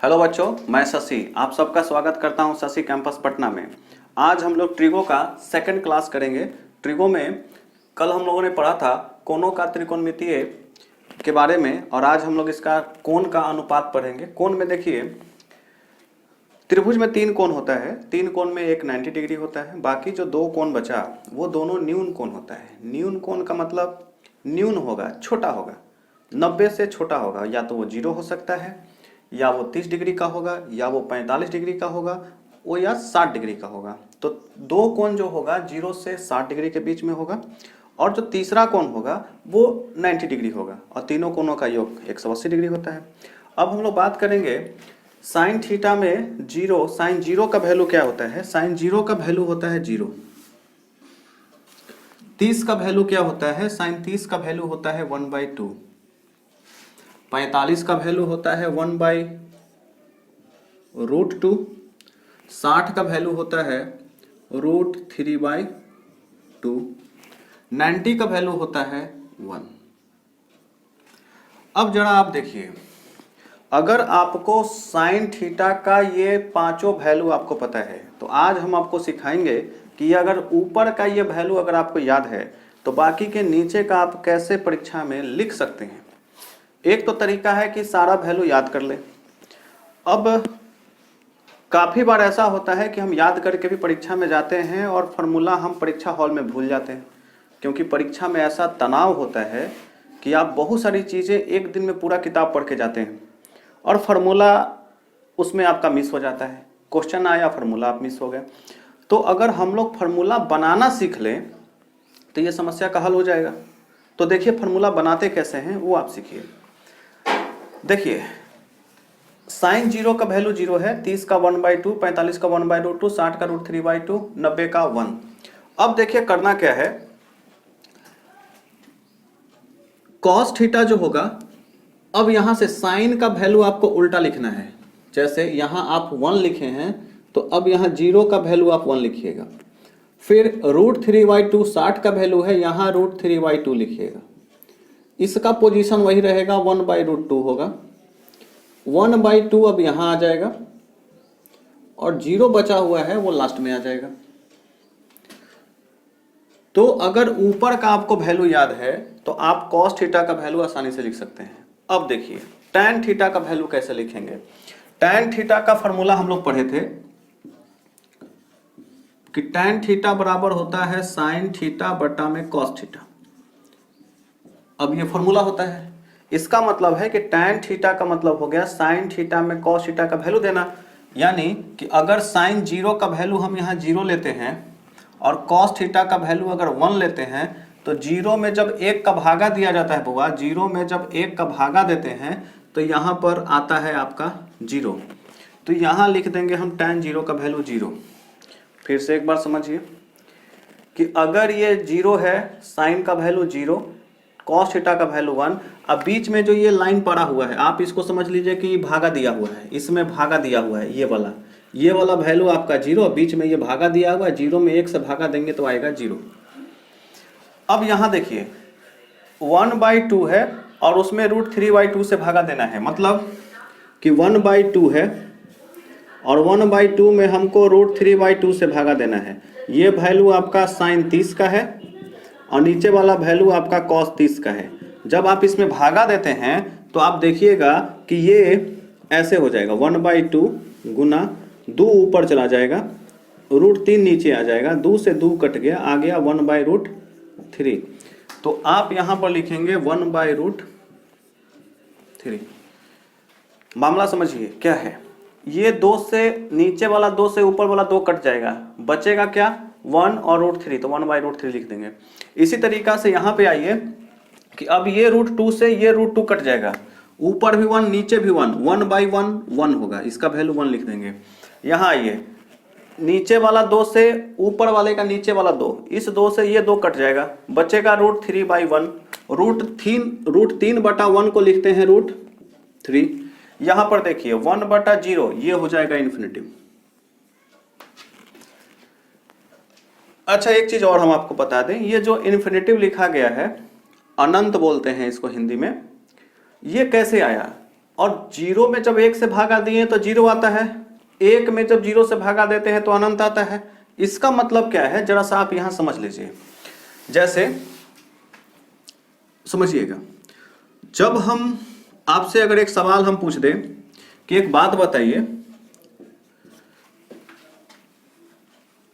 Hello बच्चों, मैं शशि आप सबका स्वागत करता हूं शशि कैंपस पटना में। आज हम लोग ट्रिगो का सेकंड क्लास करेंगे। ट्रिगो में कल हम लोगों ने पढ़ा था कोणों का त्रिकोणमितीय के बारे में और आज हम लोग इसका कोण का अनुपात पढ़ेंगे। कोण में देखिए, त्रिभुज में 3 कोण होता है, 3 कोण में एक 90 डिग्री होता है, बाकी जो 2 कोण बचा वो दोनों न्यून कोण होता है। न्यून कोण का मतलब न्यून होगा, छोटा होगा, 90 से छोटा होगा। या तो वो 0 हो सकता है, या वो 30 डिग्री का होगा, या वो 45 डिग्री का होगा, वो या 60 डिग्री का होगा। तो 2 कोण जो होगा 0 से 60 डिग्री के बीच में होगा और जो तीसरा कोण होगा वो 90 डिग्री होगा और तीनों कोणों का योग 180 डिग्री होता है। अब हम लोग बात करेंगे साइन थीटा में जीरो, साइन जीरो का वैल्यू क्या होता है। साइन जीरो का वैल्यू होता है 0। 30 का वैल्यू क्या होता है, साइन 30 का वैल्यू होता है 1/2। 45 का वैल्यू होता है 1/√2। 60 का वैल्यू होता है √3/2। 90 का वैल्यू होता है 1। अब जरा आप देखिए, अगर आपको साइन थीटा का ये पांचों वैल्यू आपको पता है तो आज हम आपको सिखाएंगे कि अगर ऊपर का ये वैल्यू अगर आपको याद है तो बाकी के नीचे का आप कैसे परीक्षा में लिख सकते हैं। एक तो तरीका है कि सारा वैल्यू याद कर ले। अब काफ़ी बार ऐसा होता है कि हम याद करके भी परीक्षा में जाते हैं और फार्मूला हम परीक्षा हॉल में भूल जाते हैं, क्योंकि परीक्षा में ऐसा तनाव होता है कि आप बहुत सारी चीज़ें एक दिन में पूरा किताब पढ़ के जाते हैं और फार्मूला उसमें आपका मिस हो जाता है। क्वेश्चन आया, फार्मूला आप मिस हो गए। तो अगर हम लोग फार्मूला बनाना सीख लें तो ये समस्या का हल हो जाएगा। तो देखिए फार्मूला बनाते कैसे हैं वो आप सीखिए। देखिए साइन 0 का वैल्यू 0 है, 30 का 1/2, 45 का 1/√2, 60 का √3/2, 90 का 1। अब देखिए करना क्या है, कॉस थीटा जो होगा, अब यहां से साइन का वैल्यू आपको उल्टा लिखना है। जैसे यहां आप 1 लिखे हैं तो अब यहां 0 का वैल्यू आप 1 लिखिएगा। फिर √3/2 60 का वैल्यू है, यहां √3/2 लिखिएगा। इसका पोजीशन वही रहेगा, 1/√2 होगा। 1/2 अब यहां आ जाएगा और 0 बचा हुआ है वो लास्ट में आ जाएगा। तो अगर ऊपर का आपको वैल्यू याद है तो आप cos थीटा का वैल्यू आसानी से लिख सकते हैं। अब देखिए tan थीटा का वैल्यू कैसे लिखेंगे। tan थीटा का फॉर्मूला हम लोग पढ़े थे कि tan थीटा बराबर होता है sin थीटा बटा में cos थीटा। अब ये फॉर्मूला होता है, इसका मतलब है कि tan थीटा का मतलब हो गया sin थीटा में cos थीटा का वैल्यू देना। यानी कि अगर sin 0 का वैल्यू हम यहाँ 0 लेते हैं और cos थीटा का वैल्यू अगर 1 लेते हैं तो 0 में जब 1 का भागा दिया जाता है बुआ, 0 में जब 1 का भागा देते हैं तो यहाँ पर आता है आपका 0। तो यहाँ लिख देंगे हम tan 0 का वैल्यू 0। फिर से एक बार समझिए कि अगर ये 0 है, साइन का वैल्यू 0, cos थीटा का वैल्यू 1। अब बीच में जो ये लाइन पड़ा हुआ है आप इसको समझ लीजिए कि भागा दिया हुआ है, इसमें भागा दिया हुआ है, ये वाला वैल्यू आपका 0, बीच में ये भागा दिया हुआ है। 0 में 1 से भागा देंगे तो आएगा 0। अब यहाँ देखिए 1/2 है और उसमें √3/2 से भागा देना है, मतलब कि 1/2 है और 1/2 में हमको √3/2 से भागा देना है। ये वैल्यू आपका साइन 30 का है और नीचे वाला वैल्यू आपका cos 30 का है। जब आप इसमें भागा देते हैं तो आप देखिएगा कि ये ऐसे हो जाएगा, 1/2 गुना 2 ऊपर चला जाएगा, √3 नीचे आ जाएगा, 2 से 2 कट गया, आ गया 1/√3। तो आप यहाँ पर लिखेंगे 1/√3। मामला समझिए क्या है, ये 2 से नीचे वाला 2 से ऊपर वाला 2 कट जाएगा, बचेगा क्या 1 और √3, तो 1/√3 लिख देंगे। इसी तरीका से यहाँ पे आइए कि अब ये √2 से ये √2 कट जाएगा, ऊपर भी 1 नीचे भी 1, 1/1 1 होगा, इसका वैल्यू 1 लिख देंगे। यहाँ आइए, नीचे वाला 2 से ऊपर वाले का नीचे वाला 2, इस 2 से ये 2 कट जाएगा, बचेगा √3/1। √3/1 को लिखते हैं √3। यहाँ पर देखिए 1/0 ये हो जाएगा इन्फिनिटिव। अच्छा एक चीज और हम आपको बता दें, ये जो इन्फिनिटिव लिखा गया है, अनंत बोलते हैं इसको हिंदी में, ये कैसे आया। और जीरो में जब 1 से भागा दिए तो जीरो आता है, 1 में जब 0 से भागा देते हैं तो अनंत आता है। इसका मतलब क्या है, जरा सा आप यहां समझ लीजिए। जैसे समझिएगा, जब हम आपसे अगर एक सवाल हम पूछ दें कि एक बात बताइए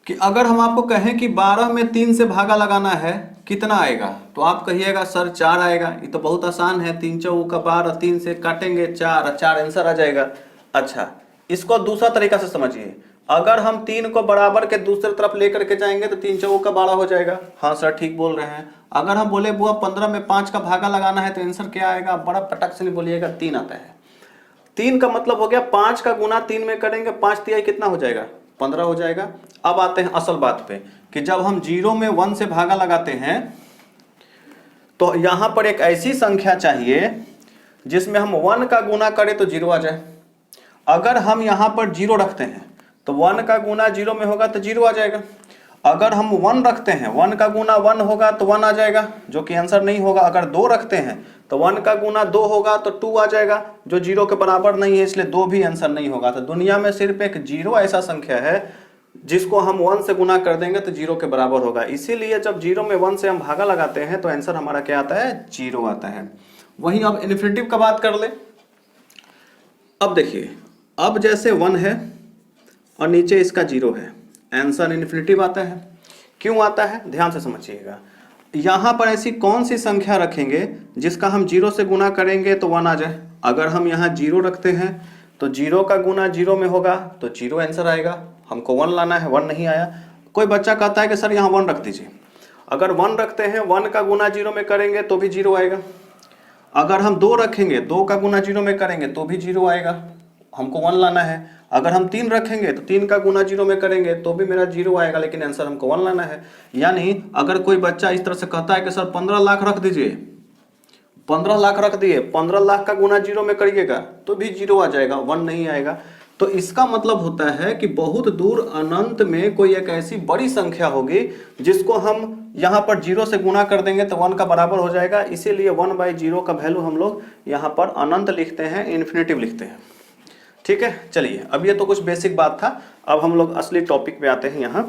कि अगर हम आपको कहें कि 12 में 3 से भागा लगाना है कितना आएगा, तो आप कहिएगा सर 4 आएगा। ये तो बहुत आसान है, 3 चौका 12, 3 से काटेंगे 4, 4 आंसर आ जाएगा। अच्छा, इसको दूसरा तरीका से समझिए, अगर हम 3 को बराबर के दूसरी तरफ लेकर के जाएंगे तो 3 चौका 12 हो जाएगा। हाँ सर ठीक बोल रहे हैं। अगर हम बोले बुआ 15 में 5 का भागा लगाना है तो आंसर क्या आएगा, बड़ा पटक से नहीं बोलिएगा, 3 आता है। 3 का मतलब हो गया 5 का गुना 3 में करेंगे, 5 तिहाई कितना हो जाएगा, 15 हो जाएगा। अब आते हैं असल बात पे कि जब हम 0 में 1 से भागा लगाते हैं तो यहां पर एक ऐसी संख्या चाहिए जिसमें हम 1 का गुना करें तो 0 आ जाए। अगर हम यहां पर 0 रखते हैं तो 1 का गुना 0 में होगा तो 0 आ जाएगा। अगर हम 1 रखते हैं, 1 का गुना 1 होगा तो 1 आ जाएगा, जो कि आंसर नहीं होगा। अगर 2 रखते हैं तो 1 का गुना 2 होगा तो 2 आ जाएगा, जो 0 के बराबर नहीं है, इसलिए 2 भी आंसर नहीं होगा। तो दुनिया में सिर्फ एक 0 ऐसा संख्या है जिसको हम 1 से गुना कर देंगे तो 0 के बराबर होगा। इसीलिए जब 0 में 1 से हम भागा लगाते हैं तो आंसर हमारा क्या आता है, 0 आता है। वहीं अब इन्फिनिटिव का बात कर ले। अब देखिए, अब जैसे 1 है और नीचे इसका 0 है, आंसर इन्फिनिटिव आता है। क्यों आता है, ध्यान से समझिएगा। यहां पर ऐसी कौन सी संख्या रखेंगे जिसका हम 0 से गुना करेंगे तो 1 आ जाए। अगर हम यहाँ 0 रखते हैं तो 0 का गुना 0 में होगा तो 0 आंसर आएगा। हमको 1 लाना है, 1 नहीं आया। कोई बच्चा कहता है कि सर यहाँ 1 रख दीजिए। अगर 1 रखते हैं, 1 का गुना 0 में करेंगे तो भी 0 आएगा। अगर हम 2 रखेंगे, 2 का गुना 0 में करेंगे तो भी 0 आएगा। हमको 1 लाना है। अगर हम 3 रखेंगे तो 3 का गुना 0 में करेंगे तो भी मेरा 0 आएगा, लेकिन आंसर हमको 1 लाना है। यानी अगर कोई बच्चा इस तरह से कहता है कि सर 15 लाख रख दीजिए, 15 लाख रख दिए, 15 लाख का गुना 0 में करिएगा तो भी 0 आ जाएगा, 1 नहीं आएगा। तो इसका मतलब होता है कि बहुत दूर अनंत में कोई एक ऐसी बड़ी संख्या होगी जिसको हम यहाँ पर 0 से गुना कर देंगे तो 1 का बराबर हो जाएगा। इसीलिए 1/0 का वैल्यू हम लोग यहाँ पर अनंत लिखते हैं, इन्फिनिटिव लिखते हैं। ठीक है, चलिए अब ये तो कुछ बेसिक बात था। अब हम लोग असली टॉपिक पे आते हैं यहाँ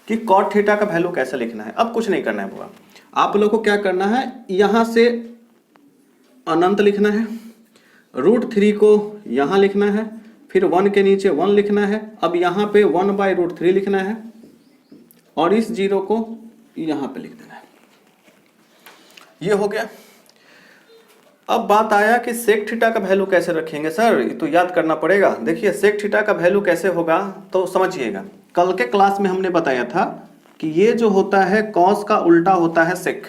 कि कॉट थीटा का वैल्यू कैसे लिखना है। अब कुछ नहीं करना है बुआ, आप लोग को क्या करना है, यहाँ से अनंत लिखना है, √3 को यहाँ लिखना है, फिर 1 के नीचे 1 लिखना है। अब यहाँ पे 1/√3 लिखना है और इस 0 को यहाँ पे लिख देना है। ये हो गया। अब बात आया कि सेक थीटा का वैल्यू कैसे रखेंगे। सर ये तो याद करना पड़ेगा। देखिए सेक थीटा का वैल्यू कैसे होगा तो समझिएगा। कल के क्लास में हमने बताया था कि ये जो होता है कॉस का उल्टा होता है सेक,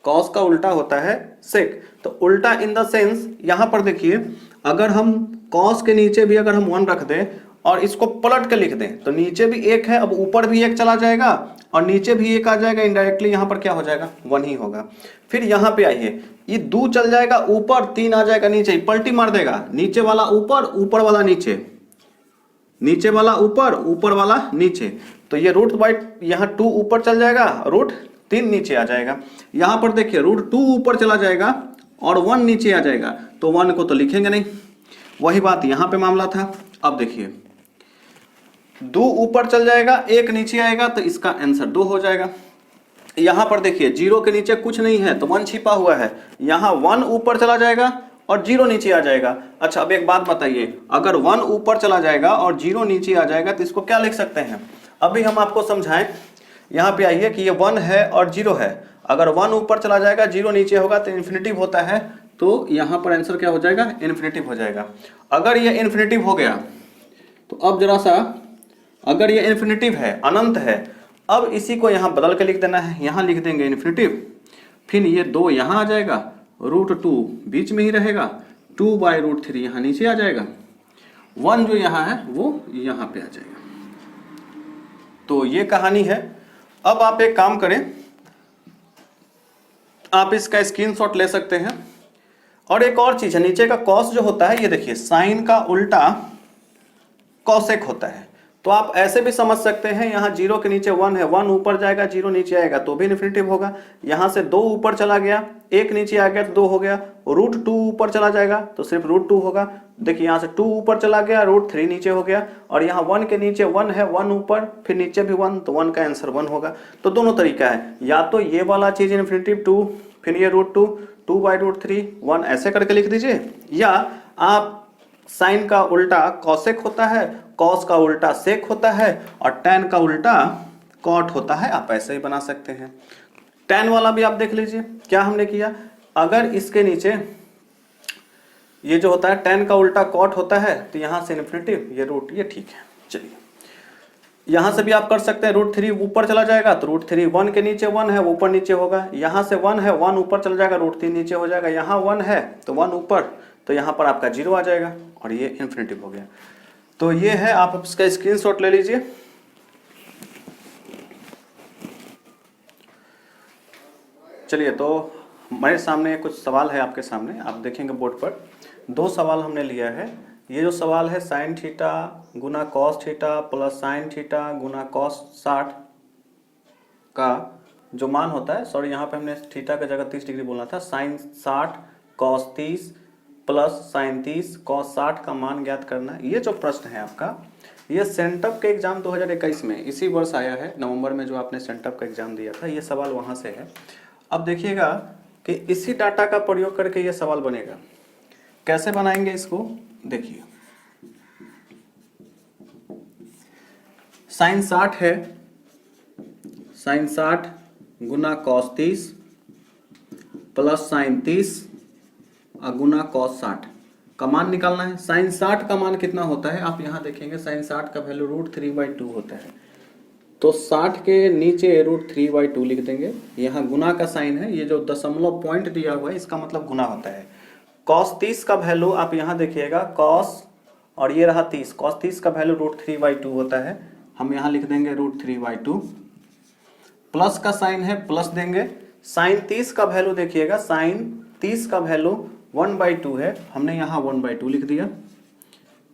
कॉस का उल्टा होता है सेक। तो उल्टा इन द सेंस, यहां पर देखिए अगर हम कॉस के नीचे भी अगर हम 1 रख दें और इसको पलट के लिख दें तो नीचे भी 1 है, अब ऊपर भी 1 चला जाएगा और नीचे भी 1 आ जाएगा, इनडायरेक्टली यहाँ पर क्या हो जाएगा, 1 ही होगा। फिर यहाँ पे आइए, ये 2 चल जाएगा ऊपर, 3 आ जाएगा नीचे, पलटी मार देगा, नीचे वाला ऊपर, ऊपर वाला नीचे, नीचे वाला ऊपर, ऊपर वाला नीचे। तो ये √2 यहाँ 2 ऊपर चल जाएगा, √3 नीचे आ जाएगा। यहाँ पर देखिए √2 ऊपर चला जाएगा और 1 नीचे आ जाएगा, तो 1 को तो लिखेंगे नहीं। वही बात यहाँ पे मामला था। अब देखिए 2 ऊपर चल जाएगा, 1 नीचे आएगा, तो इसका आंसर 2 हो जाएगा। यहाँ पर देखिए 0 के नीचे कुछ नहीं है तो 1 छिपा हुआ है, यहाँ 1 ऊपर चला जाएगा और 0 नीचे आ जाएगा। अच्छा अब एक बात बताइए, अगर 1 ऊपर चला जाएगा और 0 नीचे आ जाएगा तो इसको क्या लिख सकते हैं, अभी हम आपको समझाएं। यहाँ पे आइए कि ये 1 है और 0 है, अगर 1 ऊपर चला जाएगा 0 नीचे होगा तो इन्फिनिटिव होता है, तो यहाँ पर आंसर क्या हो जाएगा, इन्फिनिटिव हो जाएगा। अगर ये इन्फिनिटिव हो गया तो अब जरा सा, अगर ये इन्फिनिटिव है, अनंत है, अब इसी को यहाँ बदल के लिख देना है। यहाँ लिख देंगे इन्फिनिटिव, फिर ये 2 यहाँ आ जाएगा, √2 बीच में ही रहेगा, 2/√3 यहाँ नीचे आ जाएगा, 1 जो यहाँ है वो यहाँ पे आ जाएगा। तो ये कहानी है। अब आप एक काम करें, आप इसका स्क्रीनशॉट ले सकते हैं। और एक और चीज है, नीचे का कॉस जो होता है, ये देखिए साइन का उल्टा कॉसेक होता है। तो आप ऐसे भी समझ सकते हैं, यहाँ 0 के नीचे 1 है, 1 ऊपर जाएगा 0 नीचे आएगा तो भी इन्फिनिटिव होगा। यहाँ से 2 ऊपर चला गया, 1 नीचे आ गया तो 2 हो गया, √2 ऊपर चला जाएगा तो सिर्फ √2 होगा। देखिए यहाँ से 2 ऊपर चला गया, √3 नीचे हो गया, और यहाँ 1 के नीचे 1 है, 1 ऊपर फिर नीचे भी 1, तो 1 का आंसर 1 होगा। तो दोनों तरीका है, या तो ये वाला चीज इन्फिनिटिव 2 फिर ये √2 2/√3 1 ऐसे करके लिख दीजिए, या आप साइन का उल्टा कॉसेक होता है, कॉस का उल्टा सेक होता है, और टैन का उल्टा कॉट होता है, आप ऐसे ही बना सकते हैं। टैन वाला भी आप देख लीजिए क्या हमने किया, अगर इसके नीचे ये जो होता है टैन का उल्टा कॉट होता है तो यहां से इन्फिनिटिव ये रूट, ये ठीक है। चलिए यहां से भी आप कर सकते हैं, √3 ऊपर चला जाएगा तो √3 1 के नीचे 1 है, ऊपर नीचे होगा, यहां से 1 है, 1 ऊपर चला जाएगा, √3 नीचे हो जाएगा, यहाँ 1 है तो 1 ऊपर, तो यहाँ पर आपका 0 आ जाएगा और ये इन्फिनिटिव हो गया। तो ये है, आप इसका स्क्रीनशॉट ले लीजिए। चलिए तो मेरे सामने कुछ सवाल है, आपके सामने आप देखेंगे बोर्ड पर 2 सवाल हमने लिया है। ये जो सवाल है साइन थीटा गुना cos theta plus sine theta गुना कॉस 60 का जो मान होता है, सॉरी यहाँ पे हमने थीटा की जगह 30 डिग्री बोलना था, sine 60 cos 30 plus sine 30 cos 60 का मान ज्ञात करना। ये जो प्रश्न है आपका, ये सेंटअप के एग्जाम 2021 में इसी वर्ष आया है, नवंबर में जो आपने सेंटअप का एग्जाम दिया था, ये सवाल वहाँ से है। अब देखिएगा कि इसी डाटा का प्रयोग करके ये सवाल बनेगा। कैसे बनाएंगे इसको, देखिए साइन 60 है, साइन 60 गुना कॉस 30 प्लस साइन 30 गुना कॉस 60 का मान निकालना है। साइन 60 का मान कितना होता है, आप यहां देखेंगे साइन 60 का वैल्यू √3/2 होता है, तो 60 के नीचे √3/2 लिख देंगे। यहाँ गुना का साइन है, ये जो दशमलव पॉइंट दिया हुआ है इसका मतलब गुना होता है। कॉस 30 का वैल्यू आप यहाँ देखिएगा, कॉस और ये रहा 30, कॉस 30 का वैल्यू √3/2 होता है, हम यहाँ लिख देंगे √3/2। प्लस का साइन है, प्लस देंगे। साइन 30 का वैल्यू देखिएगा, साइन 30 का वैल्यू 1/2 है, हमने यहाँ 1/2 लिख दिया।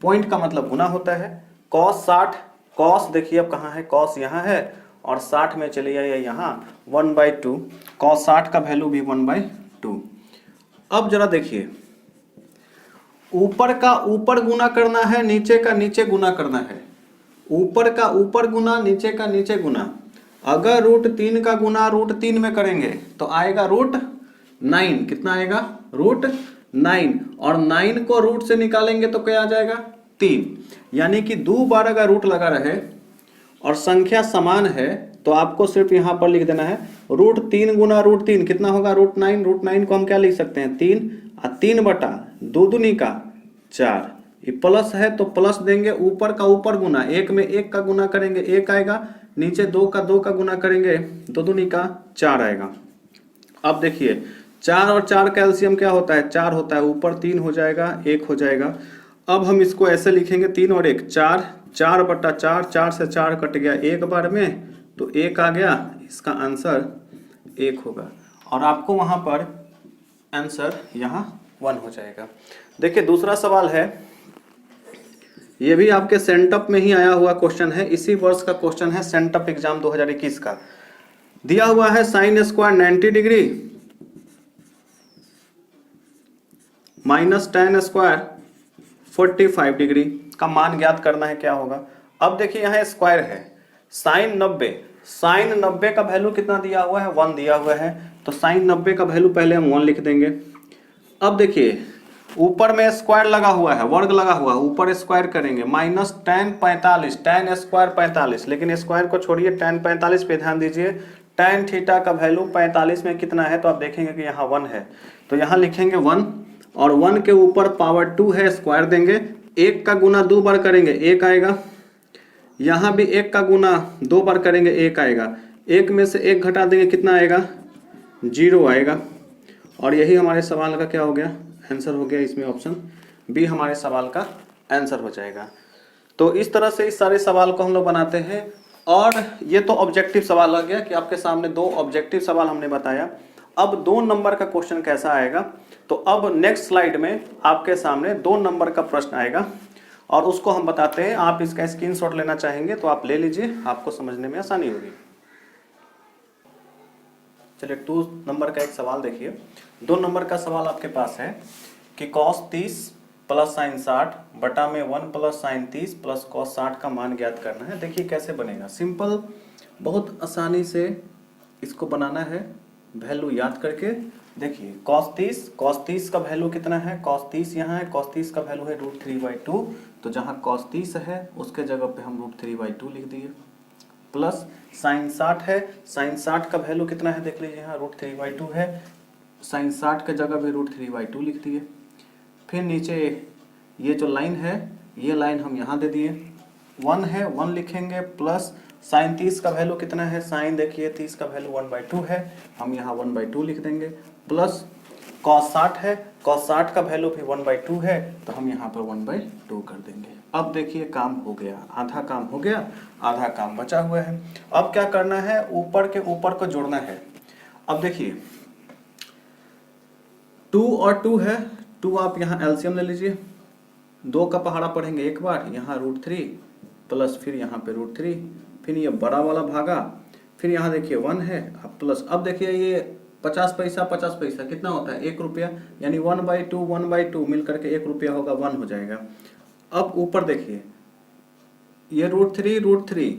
पॉइंट का मतलब गुना होता है। कॉस 60, कॉस देखिए अब कहाँ है, कॉस यहाँ है, और 60 में चले आइए यहाँ 1/2, कॉस 60 का वैल्यू भी 1/2। अब जरा देखिए, ऊपर का ऊपर गुना करना है, नीचे का नीचे गुना करना है। ऊपर का ऊपर गुना, नीचे का नीचे गुना। अगर √3 का गुना √3 में करेंगे तो आएगा √9, कितना आएगा √9, और 9 को रूट से निकालेंगे तो क्या आ जाएगा 3। यानी कि 2 बार अगर रूट लगा रहे और संख्या समान है तो आपको सिर्फ यहां पर लिख देना है √3 गुना √3 कितना होगा √9। √9 को हम क्या लिख सकते हैं 3, और 3/2 दूनी का 4, ये प्लस है तो प्लस देंगे। ऊपर का ऊपर गुना, 1 में 1 का गुना करेंगे 1 आएगा, नीचे 2 का 2 का गुना करेंगे 2 दूनी का 4 आएगा। अब देखिए 4 और 4 कैल्शियम क्या होता है 4 होता है, ऊपर 3 हो जाएगा 1 हो जाएगा। अब हम इसको ऐसे लिखेंगे 3 और 1 4, 4/4, 4 से 4 कट गया 1 बार में तो 1 आ गया, इसका आंसर 1 होगा, और आपको वहां पर आंसर यहाँ 1 हो जाएगा। देखिए दूसरा सवाल है, ये भी आपके सेंटअप में ही आया हुआ क्वेश्चन है, इसी वर्ष का क्वेश्चन है, सेंटअप एग्जाम 2021 का। दिया हुआ है sine square 90 degree minus tan square 45 degree का मान ज्ञात करना है, क्या होगा। अब देखिए यहाँ स्क्वायर है, साइन 90, साइन 90 का वैल्यू कितना दिया हुआ है 1 दिया हुआ है, तो साइन 90 का वैल्यू पहले हम 1 लिख देंगे। अब देखिए ऊपर में स्क्वायर लगा हुआ है, वर्ग लगा हुआ है, ऊपर स्क्वायर करेंगे माइनस tan 45, tan स्क्वायर 45, लेकिन स्क्वायर को छोड़िए, tan 45 पे ध्यान दीजिए। tan थीटा का वैल्यू 45 में कितना है, तो आप देखेंगे कि यहाँ 1 है, तो यहाँ लिखेंगे 1, और 1 के ऊपर पावर 2 है, स्क्वायर देंगे। 1 का गुना 2 बार करेंगे 1 आएगा, यहाँ भी 1 का गुना 2 बार करेंगे 1 आएगा, 1 में से 1 घटा देंगे कितना आएगा 0 आएगा, और यही हमारे सवाल का क्या हो गया आंसर हो गया। इसमें ऑप्शन बी हमारे सवाल का आंसर हो जाएगा। तो इस तरह से इस सारे सवाल को हम लोग बनाते हैं, और ये तो ऑब्जेक्टिव सवाल आ गया कि आपके सामने 2 ऑब्जेक्टिव सवाल हमने बताया। अब 2 नंबर का क्वेश्चन कैसा आएगा, तो अब नेक्स्ट स्लाइड में आपके सामने 2 नंबर का प्रश्न आएगा और उसको हम बताते हैं। आप इसका स्क्रीनशॉट लेना चाहेंगे तो आप ले लीजिए, आपको समझने में आसानी होगी। चलिए 2 नंबर का एक सवाल देखिए। 2 नंबर का सवाल आपके पास है कि cos 30 प्लस साइन 60 बटा में 1 प्लस साइन 30 प्लस cos 60 का मान ज्ञात करना है। देखिए कैसे बनेगा, सिंपल, बहुत आसानी से इसको बनाना है वैल्यू याद करके। देखिए cos 30 का वैल्यू कितना है, cos 30 यहाँ है, cos 30 का वैल्यू है √3/2, तो जहाँ cos 30 है उसके जगह पे हम √3/2 लिख दिए, प्लस साइन 60 है, साइन 60 का वैल्यू कितना है देख लीजिए, यहाँ √3/2 है, साइन 60 के जगह भी √3/2 लिख दिए। फिर नीचे ये जो लाइन है, ये लाइन हम यहाँ दे दिए, 1 है 1 लिखेंगे, प्लस साइन 30 का वैल्यू कितना है, साइन देखिए 30 का वैल्यू 1/2 है, हम यहाँ 1/2 लिख देंगे, प्लस cos 60 है, cos 60 का वैल्यू भी 1/2 है, तो हम यहाँ पर 1/2 कर देंगे। अब देखिए काम हो गया, आधा काम हो गया, आधा काम बचा हुआ है। अब क्या करना है, ऊपर के ऊपर को जोड़ना है। अब देखिए 2 और 2 है, 2 आप यहाँ एलसीएम ले लीजिए, 2 का पहाड़ा पढ़ेंगे एक बार, यहाँ √3 प्लस फिर यहाँ पे √3, फिर ये बड़ा वाला भागा, फिर यहाँ देखिए 1 है प्लस, अब देखिए ये 50 पैसा 50 पैसा कितना होता है, 1 रुपया, यानी 1/2 मिल करके 1 रुपया होगा, 1 हो जाएगा। अब ऊपर देखिए ये √3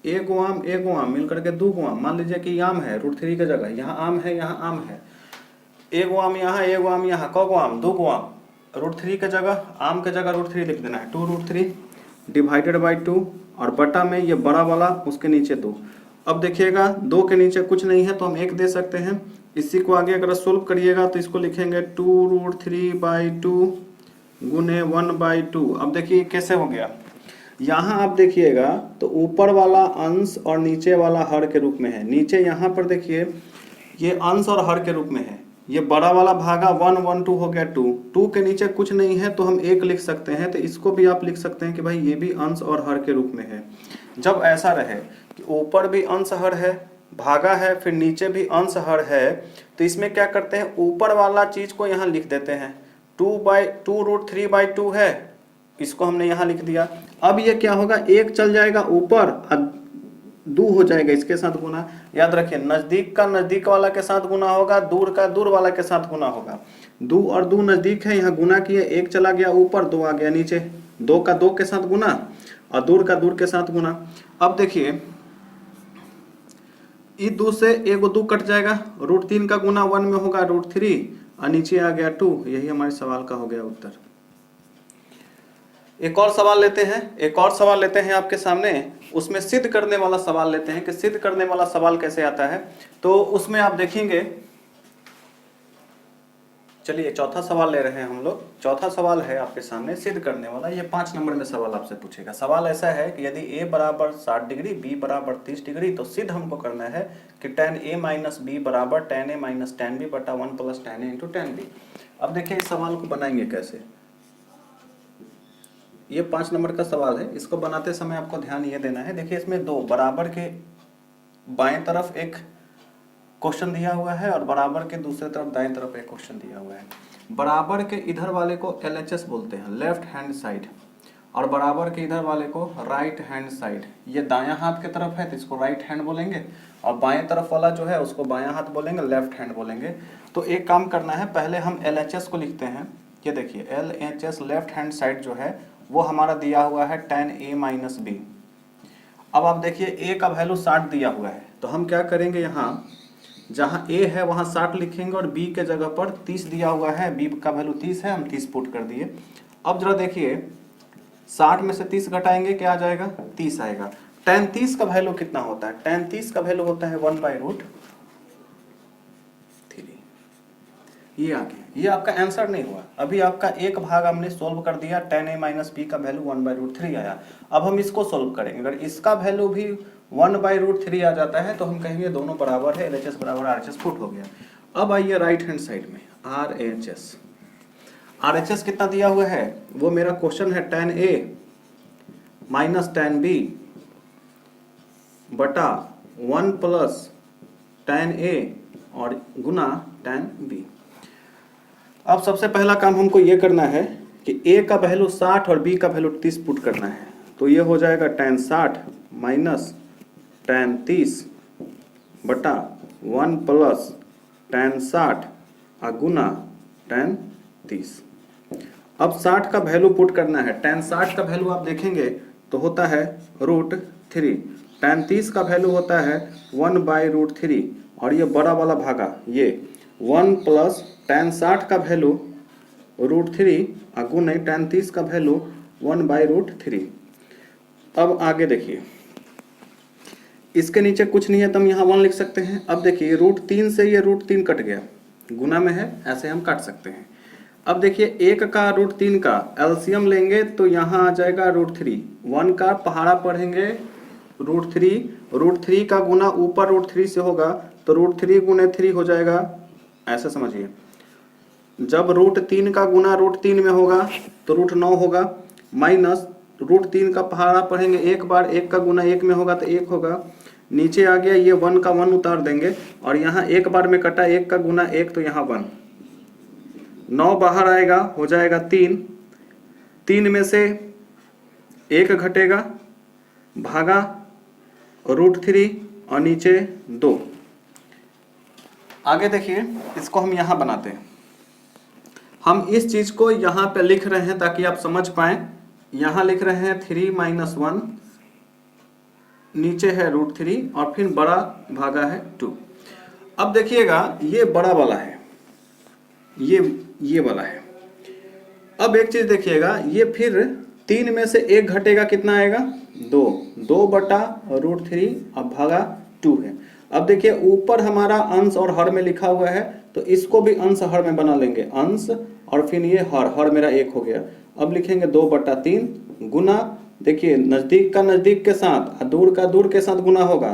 एक आम मिल करके 2 आम, मान लीजिए कि आम है √3 की जगह, यहाँ आम है, यहाँ आम है, 1 आम यहाँ, 1 आम यहाँ, कौ आम 2 आम, √3 की जगह आम की जगह √3 लिख देना है, 2√3 डिवाइडेड बाई 2 और बटा में ये बड़ा वाला उसके नीचे 2। अब देखिएगा 2 के नीचे कुछ नहीं है तो हम 1 दे सकते हैं। इसी को आगे अगर सोल्व करिएगा तो इसको लिखेंगे 2√3/2 गुने 1/2। अब देखिए कैसे हो गया, यहाँ आप देखिएगा तो ऊपर वाला अंश और नीचे वाला हर के रूप में है, नीचे यहाँ पर देखिए ये अंश और हर के रूप में है, ये बड़ा वाला भागा 1 1 2 हो गया 2 के नीचे कुछ नहीं है तो हम 1 लिख सकते हैं, तो इसको भी आप लिख सकते हैं कि भाई ये भी अंश और हर के रूप में है। जब ऐसा रहे कि ऊपर भी अंश हर है, भागा है, फिर नीचे भी अंश हर है, तो इसमें क्या करते हैं, ऊपर वाला चीज को यहाँ लिख देते हैं, 2/2√3/2 है, इसको हमने यहाँ लिख दिया। अब ये क्या होगा, 1 चल जाएगा ऊपर, 2 हो जाएगा इसके साथ गुना। याद रखिए नजदीक का नजदीक वाला के साथ गुना होगा, दूर का दूर वाला के साथ गुना होगा। 2 और 2 नजदीक है, यहाँ गुना किए, 1 चला गया ऊपर, 2 आ गया नीचे, 2 का 2 के साथ गुना और दूर का दूर के साथ गुना। अब देखिए इस 2 से 1 2 कट जाएगा, √3 का गुना 1 में होगा √3 और नीचे आ गया 2। यही हमारे सवाल का हो गया उत्तर। एक और सवाल लेते हैं आपके सामने, उसमें सिद्ध करने वाला सवाल लेते हैं कि सिद्ध करने वाला सवाल कैसे आता है। तो उसमें आप देखेंगे, चलिए चौथा सवाल ले रहे हैं हम लोग। चौथा सवाल है आपके सामने सिद्ध करने वाला, ये 5 नंबर में सवाल आपसे पूछेगा। सवाल ऐसा है कि यदि a बराबर 60 डिग्री, b बराबर 30 डिग्री, तो सिद्ध हमको करना है कि tan a माइनस b बराबर tan a minus tan b बटा 1 plus tan a into tan b। अब देखिए इस सवाल को बनाएंगे कैसे, ये 5 नंबर का सवाल है। इसको बनाते समय आपको ध्यान ये देना है, देखिए इसमें 2 बराबर के बाएं तरफ एक क्वेश्चन दिया हुआ है और बराबर के दूसरे तरफ दाएं तरफ एक क्वेश्चन दिया हुआ है। बराबर के इधर वाले को LHS बोलते हैं, लेफ्ट हैंड साइड, और बराबर के इधर वाले को राइट हैंड साइड। ये दायां हाथ की तरफ है तो इसको राइट हैंड बोलेंगे, और बाएं तरफ वाला जो है उसको बायां हाथ बोलेंगे, लेफ्ट हैंड बोलेंगे। तो एक काम करना है, पहले हम LHS को लिखते हैं। ये देखिए LHS लेफ्ट हैंड साइड जो है वो हमारा दिया हुआ है tan a माइनस b। अब आप देखिए a का वैल्यू 60 दिया हुआ है, तो हम क्या करेंगे, यहाँ जहाँ a है वहाँ 60 लिखेंगे और b के जगह पर 30 दिया हुआ है, b का वैल्यू 30 है, हम 30 पुट कर दिए। अब जरा देखिए 60 में से 30 घटाएंगे, क्या आ जाएगा, 30 आएगा। tan 30 का वैल्यू कितना होता है, tan 30 का वैल्यू होता है 1/√3। ये आ गया, ये आपका आंसर नहीं हुआ। अभी आपका एक भाग हमने सोल्व कर दिया, tan a माइनस b का वैल्यू 1/√3 आया। अब हम इसको सोल्व करेंगे, अगर इसका वैल्यू भी 1/√3 आ जाता है तो हम कहेंगे दोनों बराबर है, LHS बराबर RHS पुट हो गया। अब आइए राइट हैंड साइड में RHS कितना दिया हुआ है, वो मेरा क्वेश्चन है tan a minus tan b बटा 1 प्लस tan a और गुना tan b। अब सबसे पहला काम हमको ये करना है कि a का वैल्यू 60 और b का वैल्यू 30 पुट करना है। तो ये हो जाएगा tan 60 माइनस tan 30 बटा 1 प्लस tan 60 गुना tan 30। अब 60 का वैल्यू पुट करना है। tan 60 का वैल्यू आप देखेंगे तो होता है √3। tan 30 का वैल्यू होता है 1/√3 और ये बड़ा वाला भागा ये 1 प्लस tan 60 का वैल्यू √3 गुना tan 30 का वैल्यू 1/√3। अब आगे देखिए, इसके नीचे कुछ नहीं है तो हम यहाँ 1 लिख सकते हैं। अब देखिए √3 से ये √3 कट गया, गुना में है, ऐसे हम काट सकते हैं। अब देखिए 1 का √3 का एलसीएम लेंगे तो यहाँ आ जाएगा √3। 1 का पहाड़ा पढ़ेंगे √3 का गुना ऊपर √3 से होगा तो √3 गुने 3 हो जाएगा, ऐसा समझिए। जब √3 का गुना √3 में होगा तो √9 होगा, माइनस √3 का पहाड़ा पढ़ेंगे एक बार, 1 का गुना 1 में होगा तो 1 होगा, नीचे आ गया ये 1 का 1 उतार देंगे और यहाँ एक बार में कटा 1 का गुना 1 तो यहाँ 1, 9 बाहर आएगा हो जाएगा 3, 3 में से 1 घटेगा भागा √3 और नीचे 2। आगे देखिए इसको हम यहाँ बनाते हैं। हम इस चीज को यहाँ पे लिख रहे हैं ताकि आप समझ पाएं। यहाँ लिख रहे हैं 3 - 1, नीचे है √3 और फिर बड़ा भागा है 2। अब देखिएगा ये बड़ा वाला है, ये वाला है। अब एक चीज देखिएगा, ये फिर 3 में से 1 घटेगा, कितना आएगा 2/√3 अब भागा 2 है। अब देखिए ऊपर हमारा अंश और हर में लिखा हुआ है तो इसको भी अंश हर में बना लेंगे, अंश और फिर ये हर मेरा 1 हो गया। अब लिखेंगे 2/3 गुना, देखिए नजदीक का नजदीक के साथ दूर का दूर के साथ गुना होगा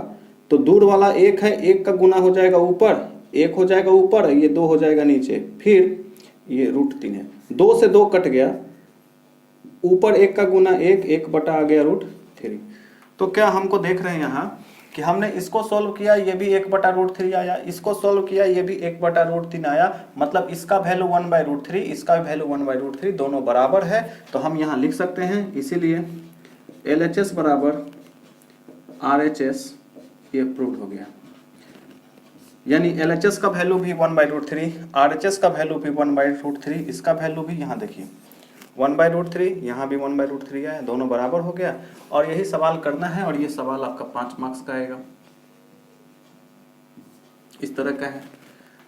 तो दूर वाला 1 है, 1 का गुना हो जाएगा ऊपर, 1 हो जाएगा ऊपर, ये 2 हो जाएगा नीचे, फिर ये √3 है, 2 से 2 कट गया, ऊपर 1 का गुना 1, 1 बटा आ गया √3। तो क्या हमको देख रहे हैं यहाँ कि हमने इसको सॉल्व किया, ये भी 1/√3 आया, इसको सॉल्व किया, ये भी 1/√3 आया, मतलब इसका वैल्यू 1/√3, इसका वैल्यू 1/√3, दोनों बराबर है तो हम यहाँ लिख सकते हैं। इसीलिए LHS बराबर RHS ये प्रूव हो गया, यानी LHS का वैल्यू भी 1/√3, RHS का वैल्यू भी 1/√3, इसका वैल्यू भी यहाँ देखिए 1/√3, यहाँ भी 1/√3 है, दोनों बराबर हो गया। और यही सवाल करना है और ये सवाल आपका 5 मार्क्स का आएगा, इस तरह का है,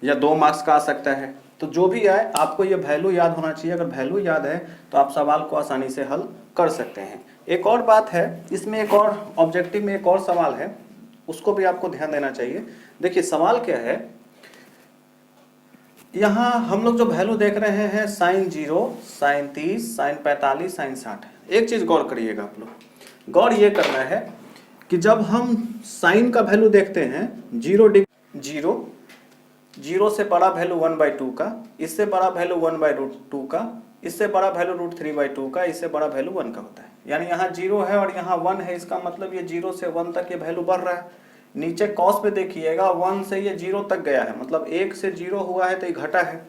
या 2 मार्क्स का आ सकता है। तो जो भी आए आपको ये वैल्यू याद होना चाहिए। अगर वैल्यू याद है तो आप सवाल को आसानी से हल कर सकते हैं। एक और बात है इसमें, एक और ऑब्जेक्टिव में एक और सवाल है, उसको भी आपको ध्यान देना चाहिए। देखिए सवाल क्या है, यहाँ हम लोग जो वैल्यू देख रहे हैं sin 0, sin 30, sin 45, sin 60। एक चीज गौर करिएगा आप लोग, गौर ये करना है कि जब हम साइन का वैल्यू देखते हैं 0 से बड़ा वैल्यू 1/2 का, इससे बड़ा वैल्यू 1/√2 का, इससे बड़ा वैल्यू √3/2 का, इससे बड़ा वैल्यू 1 का होता है। यानी यहाँ 0 है और यहाँ 1 है, इसका मतलब ये 0 से 1 तक ये वैल्यू बढ़ रहा है। नीचे कॉस पे देखिएगा 1 से ये 0 तक गया है, मतलब 1 से 0 हुआ है तो ये घटा है।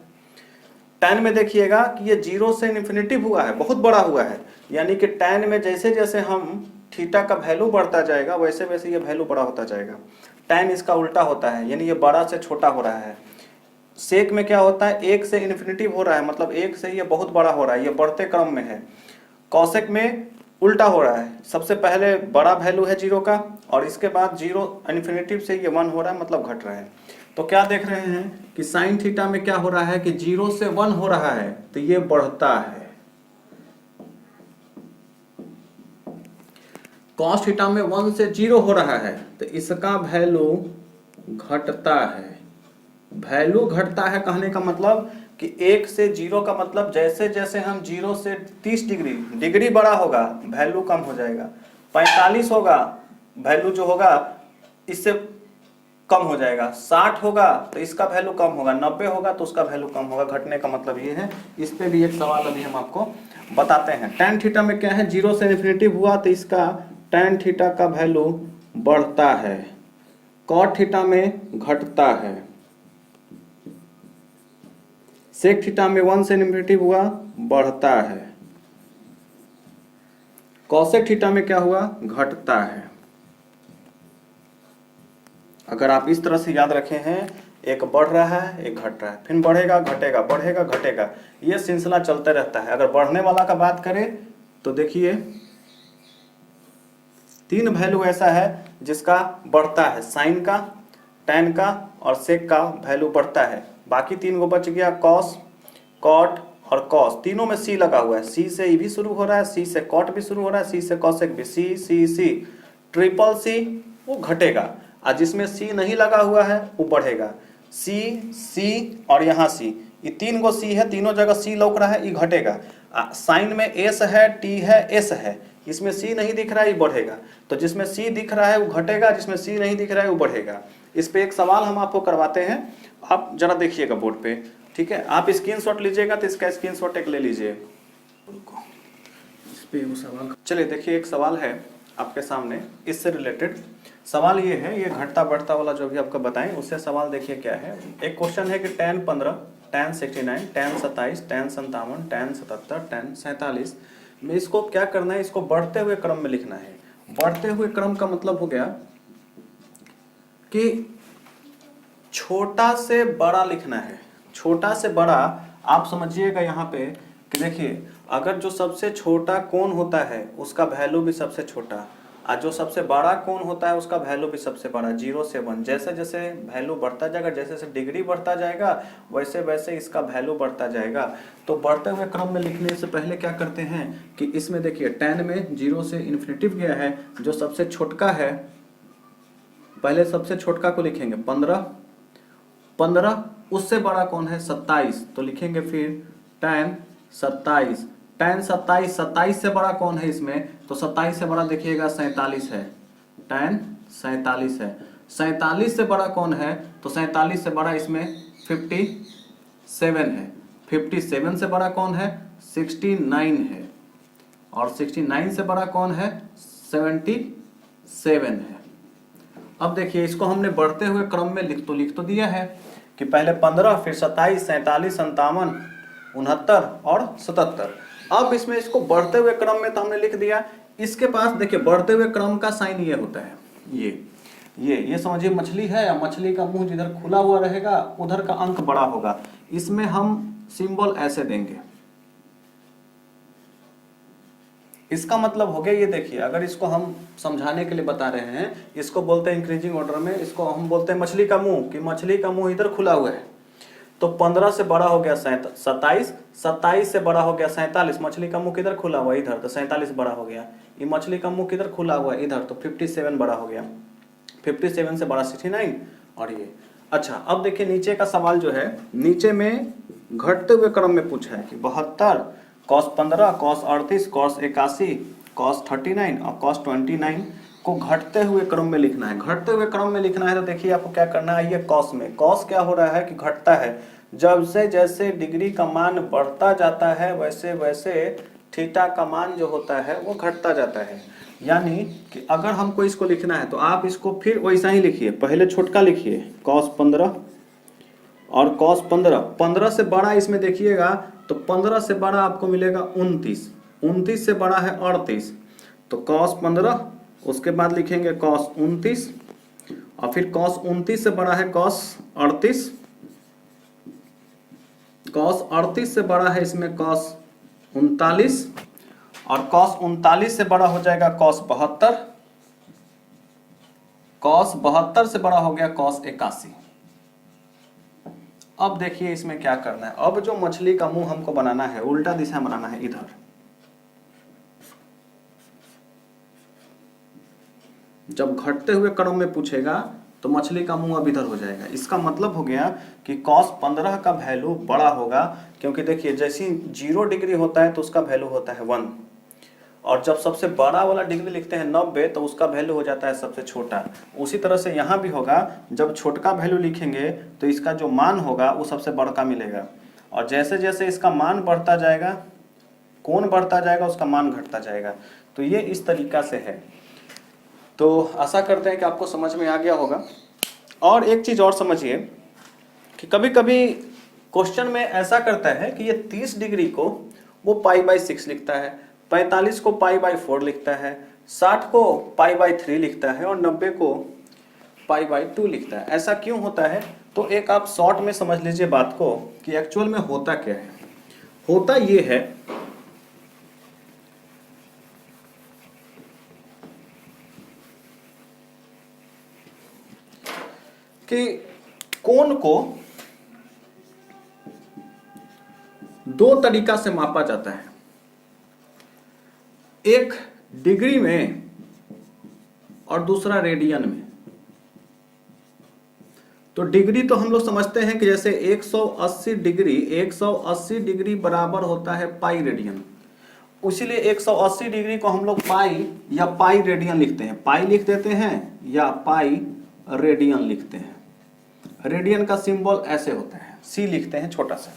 tan में देखिएगा कि ये 0 से इन्फिनिटिव हुआ है, बहुत बड़ा हुआ है, यानी कि tan में जैसे जैसे हम थीटा का वैल्यू बढ़ता जाएगा वैसे वैसे ये वैल्यू बड़ा होता जाएगा। tan इसका उल्टा होता है, यानी ये बड़ा से छोटा हो रहा है। सेक में क्या होता है, 1 से इन्फिनिटिव हो रहा है, मतलब 1 से ये बहुत बड़ा हो रहा है, ये बढ़ते क्रम में है। कॉसेक में उल्टा हो रहा है, सबसे पहले बड़ा वैल्यू है 0 का और इसके बाद 0 इन्फिनिटिव से ये 1 हो रहा है, मतलब घट रहा है। तो क्या देख रहे हैं कि साइन थीटा में क्या हो रहा है कि 0 से 1 हो रहा है तो ये बढ़ता है, कॉस थीटा में 1 से 0 हो रहा है तो इसका वैल्यू घटता है। वैल्यू घटता है कहने का मतलब कि 1 से 0 का मतलब जैसे जैसे हम 0 से 30 डिग्री बड़ा होगा वैल्यू कम हो जाएगा, 45 होगा वैल्यू जो होगा इससे कम हो जाएगा, 60 होगा तो इसका वैल्यू कम होगा, 90 होगा तो उसका वैल्यू कम होगा। घटने का मतलब ये है। इस पे भी एक सवाल अभी हम आपको बताते हैं। tan थीटा में क्या है, 0 से इन्फिनिटिव हुआ तो इसका tan थीटा का वैल्यू बढ़ता है, cot थीटा में घटता है, sec थीटा में 1 से इन्फिनिटिव हुआ बढ़ता है, cosec थीटा में क्या हुआ घटता है। अगर आप इस तरह से याद रखे हैं, एक बढ़ रहा है एक घट रहा है, फिर बढ़ेगा घटेगा बढ़ेगा घटेगा, ये सिलसिला चलते रहता है। अगर बढ़ने वाला का बात करें तो देखिए 3 वैल्यू ऐसा है जिसका बढ़ता है, साइन का, टैन का और सेक का वैल्यू बढ़ता है। बाकी 3 को बच गया कॉस, कॉट और कॉस। तीनों में सी लगा हुआ है, सी से ई भी शुरू हो रहा है, सी से कॉट भी शुरू हो रहा है, सी से कॉसेक भी, सी सी सी, ट्रिपल सी वो घटेगा, और जिसमें सी नहीं लगा हुआ है वो बढ़ेगा। सी सी और यहाँ सी, ये 3 गो सी है, तीनों जगह सी लौक रहा है, ये घटेगा। साइन में एस है, टी है, एस है, इसमें सी नहीं दिख रहा है, ये बढ़ेगा। तो जिसमें सी दिख रहा है वो घटेगा, जिसमें सी नहीं दिख रहा है वो बढ़ेगा। इस पे एक सवाल हम आपको करवाते हैं, आप जरा देखिएगा बोर्ड पे, ठीक है। आप स्क्रीनशॉट लीजिएगा तो इसका स्क्रीनशॉट एक ले लीजिए। इस पे वो सवाल, चलिए देखिए एक सवाल है आपके सामने, इससे रिलेटेड सवाल ये है, ये घटता बढ़ता वाला जो भी आपको बताएं उससे सवाल देखिए क्या है। एक क्वेश्चन है कि tan 15, tan 69, tan 27, tan 57, tan 77, tan 47 में इसको क्या करना है, इसको बढ़ते हुए क्रम में लिखना है। बढ़ते हुए क्रम का मतलब हो गया कि छोटा से बड़ा लिखना है। छोटा से बड़ा आप समझिएगा यहाँ पे कि देखिए, अगर जो सबसे छोटा कोण होता है उसका वैल्यू भी सबसे छोटा, और जो सबसे बड़ा कोण होता है उसका वैल्यू भी सबसे बड़ा, 0 से 1। जैसे जैसे वैल्यू बढ़ता जाएगा, जैसे जैसे डिग्री बढ़ता जाएगा, वैसे वैसे इसका वैल्यू बढ़ता जाएगा। तो बढ़ते हुए क्रम में लिखने से पहले क्या करते हैं कि इसमें देखिए tan में 0 से इन्फिनिटिव गया है, जो सबसे छोटका है पहले सबसे छोटका को लिखेंगे 15, 15 उससे बड़ा कौन है 27, तो लिखेंगे फिर tan 27, tan 27, 27 से बड़ा कौन है इसमें, तो 27 से बड़ा देखिएगा 47 है, tan 47 है। 47 से बड़ा कौन है, तो 47 से बड़ा इसमें 57 है। 57 से बड़ा कौन है 69 है, और 69 से बड़ा कौन है 77 है। अब देखिए इसको हमने बढ़ते हुए क्रम में लिख तो दिया है कि पहले 15, फिर 27, 47, 57, 69 और 77। अब इसमें इसको बढ़ते हुए क्रम में तो हमने लिख दिया। इसके पास देखिए बढ़ते हुए क्रम का साइन ये होता है, ये समझिए मछली है, या मछली का मुंह जिधर खुला हुआ रहेगा उधर का अंक बड़ा होगा। इसमें हम सिंबल ऐसे देंगे, इसका मतलब हो गया, ये देखिए अगर इसको हम समझाने के लिए बता रहे हैं, इसको बोलते हैं इंक्रीजिंग ऑर्डर में, इसको हम बोलते हैं मछली का मुंह, कि मछली का मुंह इधर खुला हुआ है। तो 15 से बड़ा हो गया 27, 27 से बड़ा हो गया 47, मछली का मुंह किधर खुला हुआ है इधर, तो 47 बड़ा हो गया। ये मछली का मुंह किधर खुला हुआ है इधर, तो 57 बड़ा हो गया। 57 से बड़ा 69 और ये। अच्छा अब देखिए नीचे का सवाल जो है, नीचे में घटते हुए क्रम में पूछा है कि 72, cos 15, cos 38, cos 81, cos 39 और cos 29 को घटते हुए क्रम में लिखना है। घटते हुए क्रम में लिखना है तो देखिए आपको क्या करना है, ये cos में, cos क्या हो रहा है कि घटता है। जब से जैसे डिग्री का मान बढ़ता जाता है वैसे वैसे थीटा का मान जो होता है वो घटता जाता है। यानी कि अगर हमको इसको लिखना है तो आप इसको फिर वैसा ही लिखिए, पहले छोटका लिखिए cos 15 और cos 15, 15 से बड़ा इसमें देखिएगा तो 15 से बड़ा आपको मिलेगा 29, 29 से बड़ा है 38, तो cos 15, उसके बाद लिखेंगे cos 29 और फिर cos 29 से बड़ा है cos 38, cos 38 से बड़ा है इसमें cos 39 और cos 39 से बड़ा हो जाएगा cos 72, cos 72 से बड़ा हो गया cos 81। अब देखिए इसमें क्या करना है, अब जो मछली का मुंह हमको बनाना है उल्टा दिशा बनाना है इधर। जब घटते हुए क्रम में पूछेगा तो मछली का मुंह अब इधर हो जाएगा। इसका मतलब हो गया कि cos 15 का वैल्यू बड़ा होगा, क्योंकि देखिए जैसी 0 डिग्री होता है तो उसका वैल्यू होता है 1, और जब सबसे बड़ा वाला डिग्री लिखते हैं 90 तो उसका वैल्यू हो जाता है सबसे छोटा। उसी तरह से यहाँ भी होगा, जब छोटका वैल्यू लिखेंगे तो इसका जो मान होगा वो सबसे बड़ा मिलेगा, और जैसे जैसे इसका मान बढ़ता जाएगा, कोण बढ़ता जाएगा, उसका मान घटता जाएगा। तो ये इस तरीका से है। तो आशा करते हैं कि आपको समझ में आ गया होगा। और एक चीज़ और समझिए कि कभी कभी क्वेश्चन में ऐसा करता है कि ये 30 डिग्री को वो π/6 लिखता है, 45 को π/4 लिखता है, 60 को π/3 लिखता है और 90 को पाई बाई 2 लिखता है। ऐसा क्यों होता है? तो एक आप शॉर्ट में समझ लीजिए बात को कि एक्चुअल में होता क्या है। होता ये है कि कोण को दो तरीका से मापा जाता है, एक डिग्री में और दूसरा रेडियन में। तो डिग्री तो हम लोग समझते हैं कि जैसे 180 डिग्री बराबर होता है पाई रेडियन, इसीलिए 180 डिग्री को हम लोग पाई या पाई रेडियन लिखते हैं। पाई लिख देते हैं या पाई रेडियन लिखते हैं। रेडियन का सिंबल ऐसे होता है, सी लिखते हैं छोटा सा।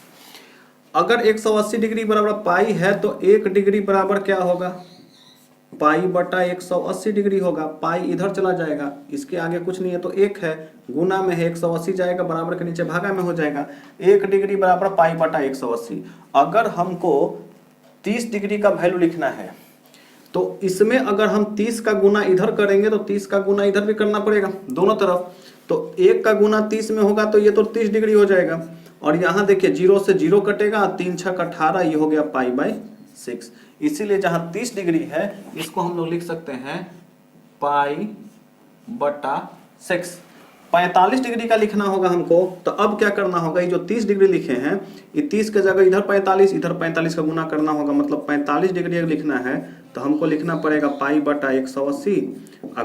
अगर 180 डिग्री बराबर पाई है तो 1 डिग्री बराबर क्या होगा? पाई बटा 180 डिग्री होगा। पाई इधर चला जाएगा, इसके आगे कुछ नहीं है तो 1 है, गुना में है 180 जाएगा, बराबर के नीचे भागा में हो जाएगा। 1 डिग्री बराबर पाई बटा 180। अगर हमको 30 डिग्री का वैल्यू लिखना है तो इसमें अगर हम 30 का गुना इधर करेंगे तो 30 का गुना इधर भी करना पड़ेगा दोनों तरफ। तो 1 का गुना 30 में होगा तो ये तो 30 डिग्री हो जाएगा। और यहाँ देखिए 0 से 0 कटेगा, 3 छक 18, ये हो गया पाई बाई 6। इसीलिए जहां 30 डिग्री है इसको हम लोग लिख सकते हैं पाई बटा 6। 45 डिग्री का लिखना होगा हमको, तो अब क्या करना होगा? ये जो 30 डिग्री लिखे हैं, ये 30 के जगह इधर 45, इधर 45 का गुना करना होगा। मतलब 45 डिग्री अगर लिखना है तो हमको लिखना पड़ेगा पाई बटा 180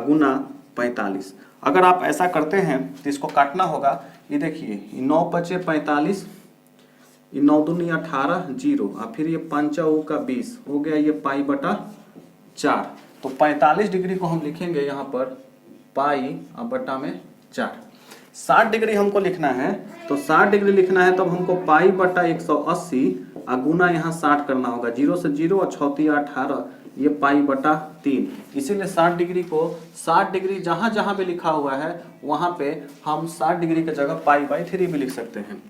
गुना 45। अगर आप ऐसा करते हैं तो इसको काटना होगा। ये देखिए 9 पचे 45, 9 दूनी 18, 0 और फिर ये 5 का 20 हो गया, ये पाई बटा 4। तो 45 डिग्री को हम लिखेंगे यहाँ पर पाई और बटा में 4। 60 डिग्री हमको लिखना है तो 60 डिग्री लिखना है तब हमको पाई बटा 180 और गुना यहाँ 60 करना होगा। 0 से 0 और 6 18, ये पाई बटा 3। इसीलिए 60 डिग्री को 60 डिग्री जहाँ जहाँ पे लिखा हुआ है वहाँ पे हम 60 डिग्री की जगह पाई बाई 3 भी लिख सकते हैं।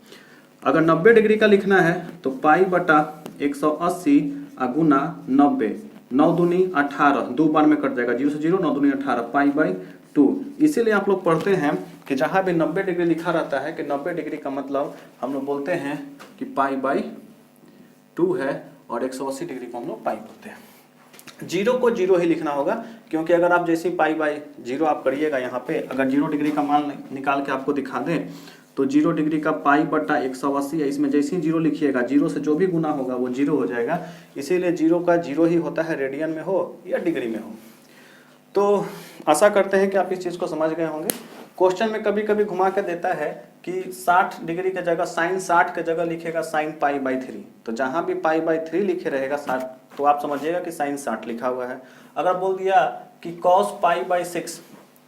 अगर 90 डिग्री का लिखना है तो पाई बटा 180 गुना 90, 9 दूनी 18, 2 बार में कट जाएगा, 0 से 0, 9 दूनी 18, पाई बाई 2। इसीलिए आप लोग पढ़ते हैं कि जहाँ भी 90 डिग्री लिखा रहता है कि 90 डिग्री का मतलब हम लोग बोलते हैं कि पाई बाई 2 है, और 180 डिग्री को हम लोग पाई बोलते हैं। 0 को 0 ही लिखना होगा, क्योंकि अगर आप जैसे पाई बाई 0 आप करिएगा यहाँ पे, अगर 0 डिग्री का मान निकाल के आपको दिखा दें तो 0 डिग्री का पाई बटा 180 है, इसमें जैसे ही 0 लिखिएगा 0 से जो भी गुना होगा वो 0 हो जाएगा। इसीलिए 0 का 0 ही होता है, रेडियन में हो या डिग्री में हो। तो आशा करते हैं कि आप इस चीज़ को समझ गए होंगे। क्वेश्चन में कभी कभी घुमा के देता है कि 60 डिग्री की जगह साइन 60 की जगह लिखेगा साइन पाई बाई 3। तो जहाँ भी पाई बाई 3 लिखे रहेगा 60, तो आप समझिएगा कि साइन 60 लिखा हुआ है। अगर बोल दिया कि कॉस पाई बाई 6,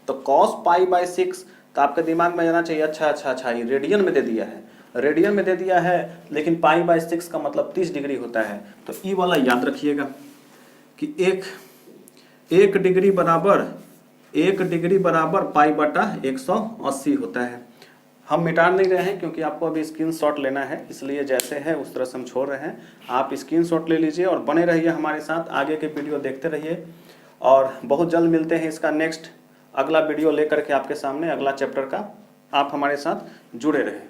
तो कॉस पाई बाई 6, तो आपके दिमाग में जाना चाहिए अच्छा ये रेडियन में दे दिया है, रेडियन में दे दिया है, लेकिन पाई बाई 6 का मतलब 30 डिग्री होता है। तो ई वाला याद रखिएगा कि 1 डिग्री बराबर पाई बटा 180 होता है। हम मिटा नहीं रहे हैं क्योंकि आपको अभी स्क्रीनशॉट लेना है, इसलिए जैसे है उस तरह से हम छोड़ रहे हैं। आप स्क्रीनशॉट ले लीजिए और बने रहिए हमारे साथ, आगे के वीडियो देखते रहिए। और बहुत जल्द मिलते हैं इसका नेक्स्ट अगला वीडियो लेकर के आपके सामने, अगला चैप्टर का। आप हमारे साथ जुड़े रहें।